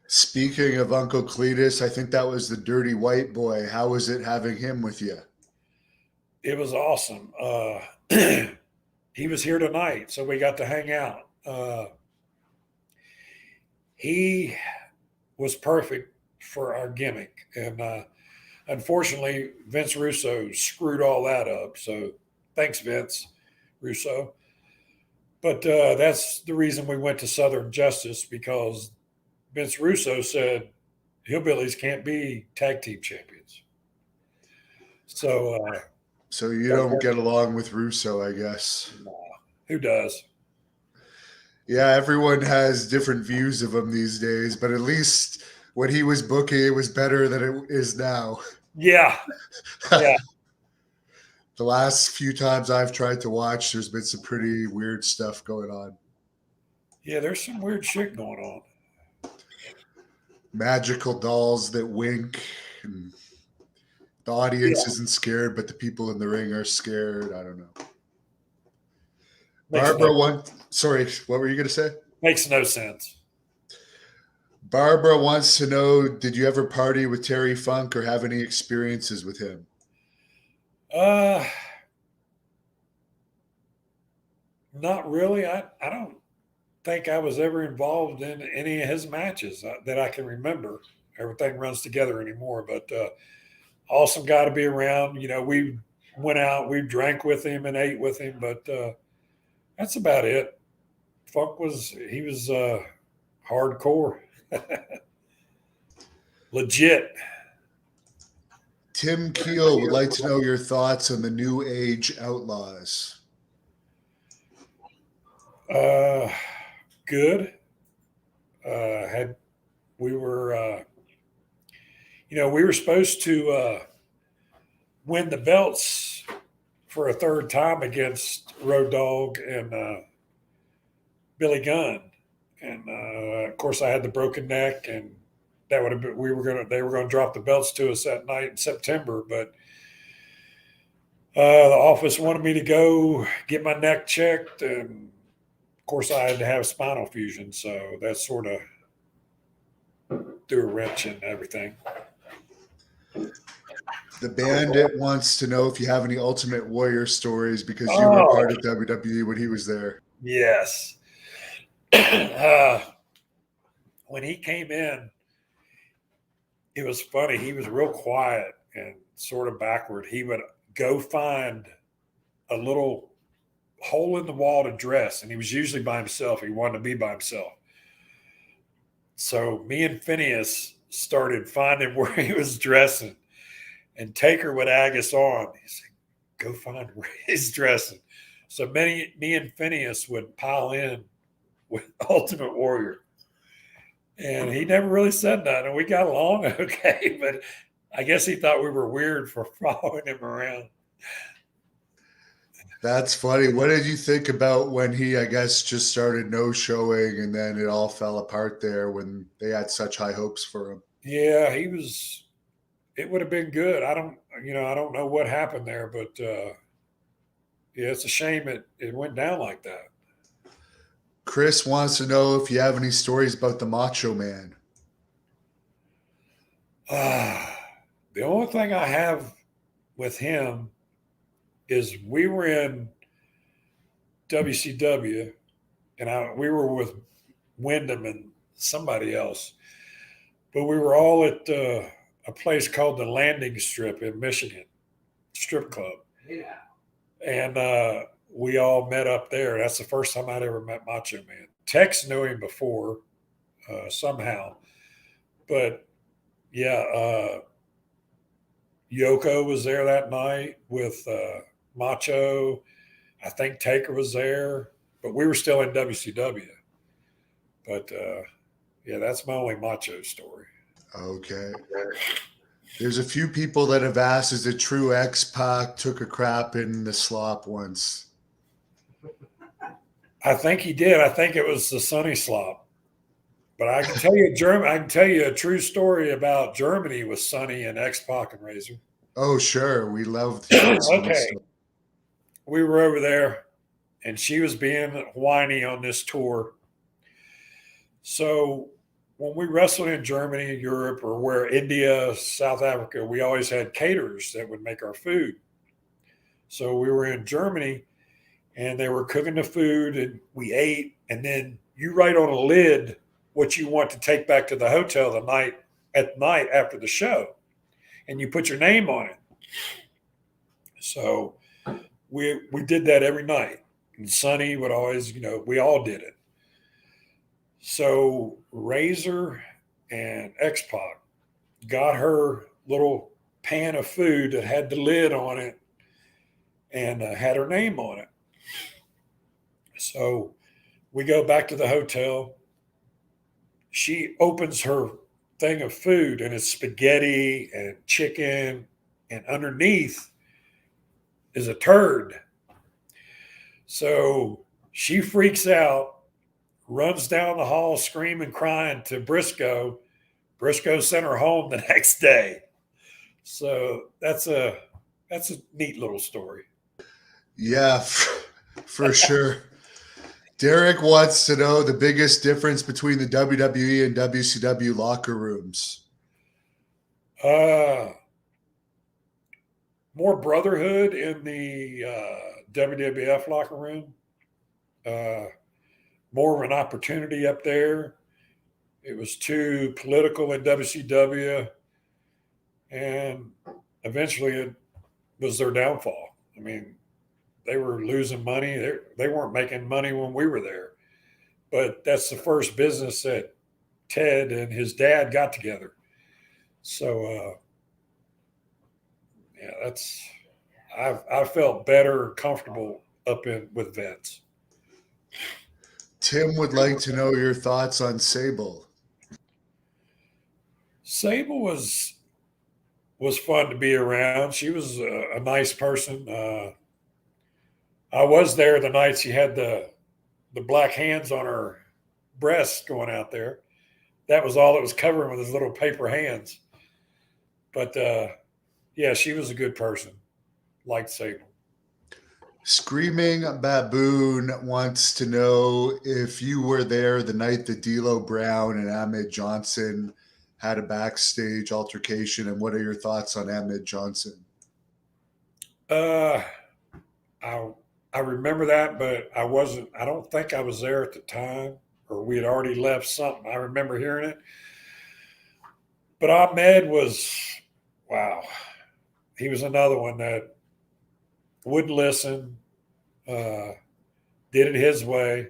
Speaking of Uncle Cletus, I think that was the dirty white boy. How was it having him with you? It was awesome. He was here tonight, so we got to hang out. He was perfect for our gimmick. And unfortunately, Vince Russo screwed all that up. So thanks, Vince Russo. But that's the reason we went to Southern Justice, because Vince Russo said hillbillies can't be tag team champions. So So you don't get along with Russo, I guess. who does? Yeah, everyone has different views of him these days, but at least when he was booking, it was better than it is now. Yeah. Yeah. The last few times I've tried to watch, there's been some pretty weird stuff going on. Yeah, there's some weird shit going on. Magical dolls that wink, and the audience isn't scared, but the people in the ring are scared. I don't know. Sorry, what were you going to say? Makes no sense. Barbara wants to know, did you ever party with Terry Funk or have any experiences with him? Not really. I don't think I was ever involved in any of his matches that I can remember. Everything runs together anymore, but awesome guy to be around. We went out, we drank with him and ate with him, but that's about it. Funk was hardcore, legit. Tim Keel would like to know your thoughts on the new Age Outlaws. Good. We were supposed to win the belts for a third time against Road Dogg and Billy Gunn, and of course I had the broken neck, and that would have been they were gonna drop the belts to us that night in September, but the office wanted me to go get my neck checked, and of course I had to have spinal fusion, so that sort of threw a wrench in everything. The Bandit wants to know if you have any Ultimate Warrior stories because you were part of WWE when he was there. Yes. When he came in, it was funny. He was real quiet and sort of backward. He would go find a little hole in the wall to dress, and he was usually by himself. He wanted to be by himself. So me and Phineas started finding where he was dressing, and Taker would ag us on. He said, "Go find where he's dressing." So me and Phineas would pile in with Ultimate Warrior. And he never really said that, and we got along okay, but I guess he thought we were weird for following him around. That's funny. What did you think about when he, I guess, just started no-showing and then it all fell apart there when they had such high hopes for him? Yeah, it would have been good. I don't know what happened there, but yeah, it's a shame it went down like that. Chris wants to know if you have any stories about the Macho Man. The only thing I have with him is we were in WCW, and we were with Wyndham and somebody else, but we were all at a place called the Landing Strip in Michigan, strip club. Yeah. And we all met up there. That's the first time I'd ever met Macho Man. Tex knew him before somehow, but yeah, Yoko was there that night with Macho. I think Taker was there, but we were still in WCW. But yeah, that's my only Macho story. Okay. There's a few people that have asked, is it true X-Pac took a crap in the slop once? I think he did. I think it was the Sunny Slop. But I can tell you a true story about Germany with Sunny and X-Pac and Razor. Oh, sure. We love okay. We were over there, and she was being whiny on this tour. So when we wrestled in Germany, Europe, or where India, South Africa, we always had caterers that would make our food. So we were in Germany, and they were cooking the food, and we ate, and then you write on a lid what you want to take back to the hotel at night after the show, and you put your name on it. So we did that every night, and Sonny would always, we all did it. So Razor and X-Pac got her little pan of food that had the lid on it and had her name on it. So We go back to the hotel. She opens her thing of food, and it's spaghetti and chicken, and underneath is a turd. So she freaks out, runs down the hall screaming, crying to Briscoe. Briscoe sent her home the next day. So that's a neat little story. Yeah, for sure. Derek wants to know the biggest difference between the WWE and WCW locker rooms. More brotherhood in the WWF locker room. More of an opportunity up there. It was too political in WCW, and eventually it was their downfall. I mean, they were losing money. They weren't making money when we were there. But that's the first business that Ted and his dad got together. So, yeah, I felt better and comfortable up in with Vince. Tim would like to know your thoughts on Sable. Sable was fun to be around. She was a nice person. I was there the night she had the black hands on her breasts going out there. That was all it was covering with his little paper hands. But yeah, she was a good person. Liked Sable. Screaming Baboon wants to know if you were there the night that D'Lo Brown and Ahmed Johnson had a backstage altercation, and what are your thoughts on Ahmed Johnson? I remember that, but I wasn't. I don't think I was there at the time, or we had already left something. I remember hearing it, but Ahmed was, wow. He was another one that wouldn't listen. Did it his way.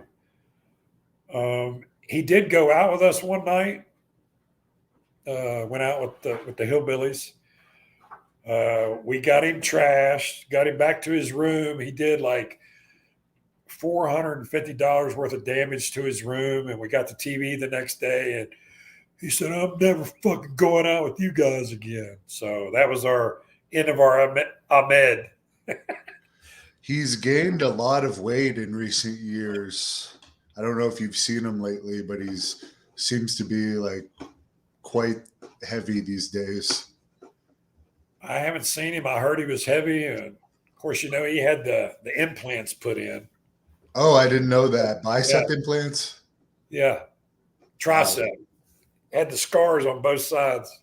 He did go out with us one night. Went out with the hillbillies. We got him trashed, got him back to his room. He did like $450 worth of damage to his room, and we got the TV the next day. And he said, "I'm never fucking going out with you guys again." So that was our end of our Ahmed. He's gained a lot of weight in recent years. I don't know if you've seen him lately, but he's seems to be like quite heavy these days. I haven't seen him. I heard he was heavy, and of course, you know, he had the implants put in. Oh, I didn't know that. Bicep Yeah. implants? Yeah, tricep. Had the scars on both sides.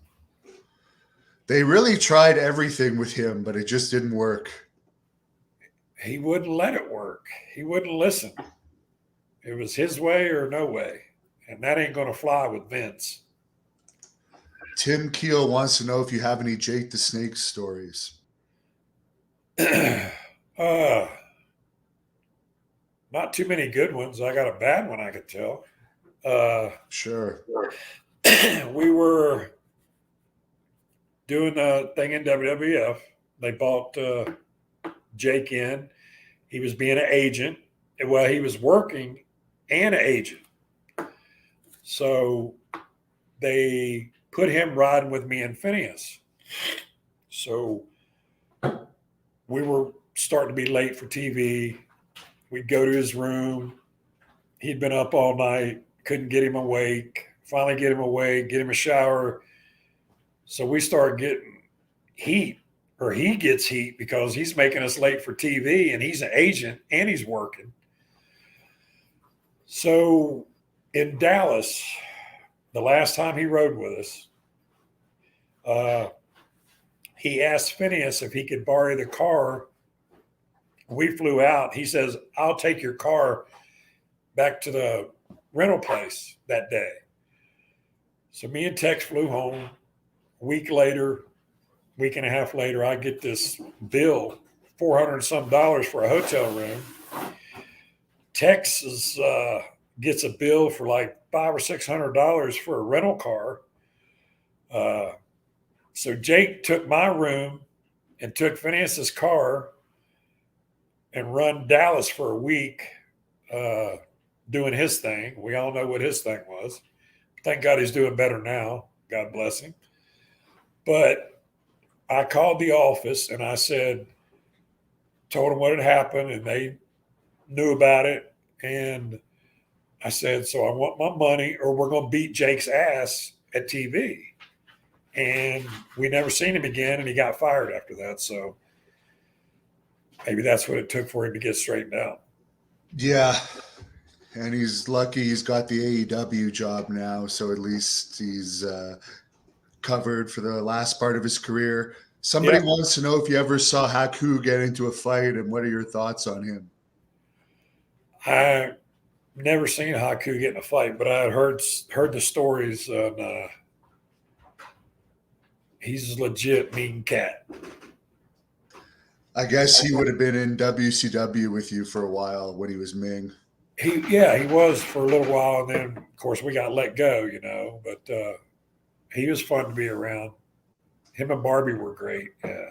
They really tried everything with him, but it just didn't work. He wouldn't let it work. He wouldn't listen. It was his way or no way, and that ain't going to fly with Vince. Tim Keel wants to know if you have any Jake the Snake stories. Not too many good ones. I got a bad one I could tell. Sure. We were doing a thing in WWF. They bought Jake in. He was being an agent. Well, he was working and an agent. So they put him riding with me and Phineas. So we were starting to be late for TV. We'd go to his room. He'd been up all night, couldn't get him awake. Finally get him awake, get him a shower. So we start getting heat, or he gets heat because he's making us late for TV, and he's an agent and he's working. So in Dallas, the last time he rode with us, he asked Phineas if he could borrow the car. We flew out. He says, "I'll take your car back to the rental place that day." So me and Tex flew home. A week and a half later, I get this bill, $400 some for a hotel room. Tex gets a bill for like $500 or $600 for a rental car. So Jake took my room and took Phineas's car and run Dallas for a week. doing his thing. We all know what his thing was. Thank God he's doing better now. God bless him. But I called the office and I told them what had happened, and they knew about it. And I said, so I want my money or we're going to beat Jake's ass at TV. And we never seen him again, and he got fired after that. So maybe that's what it took for him to get straightened out. Yeah. And he's lucky he's got the AEW job now. So at least he's covered for the last part of his career. Somebody wants to know if you ever saw Haku get into a fight, and what are your thoughts on him? I never seen Haku get in a fight, but I heard the stories. On, he's a legit mean cat. I guess he would have been in WCW with you for a while when he was Ming. He was for a little while, and then of course we got let go, But he was fun to be around. Him and Barbie were great. Yeah.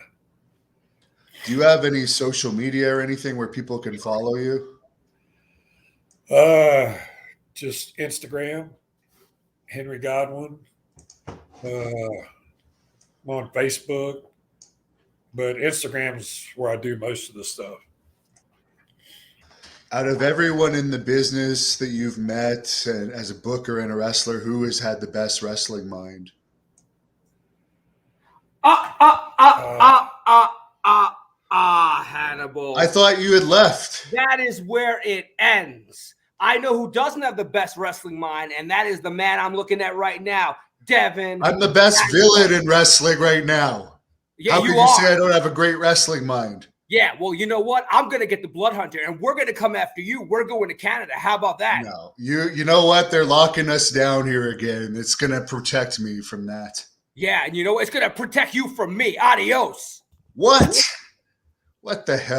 Do you have any social media or anything where people can follow you? Just Instagram, Henry Godwin. I'm on Facebook, but Instagram's where I do most of the stuff. Out of everyone in the business that you've met, and as a booker and a wrestler, who has had the best wrestling mind? Hannibal. I thought you had left. That is where it ends. I know who doesn't have the best wrestling mind, and that is the man I'm looking at right now, Devin. I'm the best villain in wrestling right now. Yeah, how could you say I don't have a great wrestling mind? Yeah, well, you know what? I'm going to get the Blood Hunter, and we're going to come after you. We're going to Canada. How about that? No, you know what? They're locking us down here again. It's going to protect me from that. Yeah, and you know what? It's going to protect you from me. Adios. What? What the hell?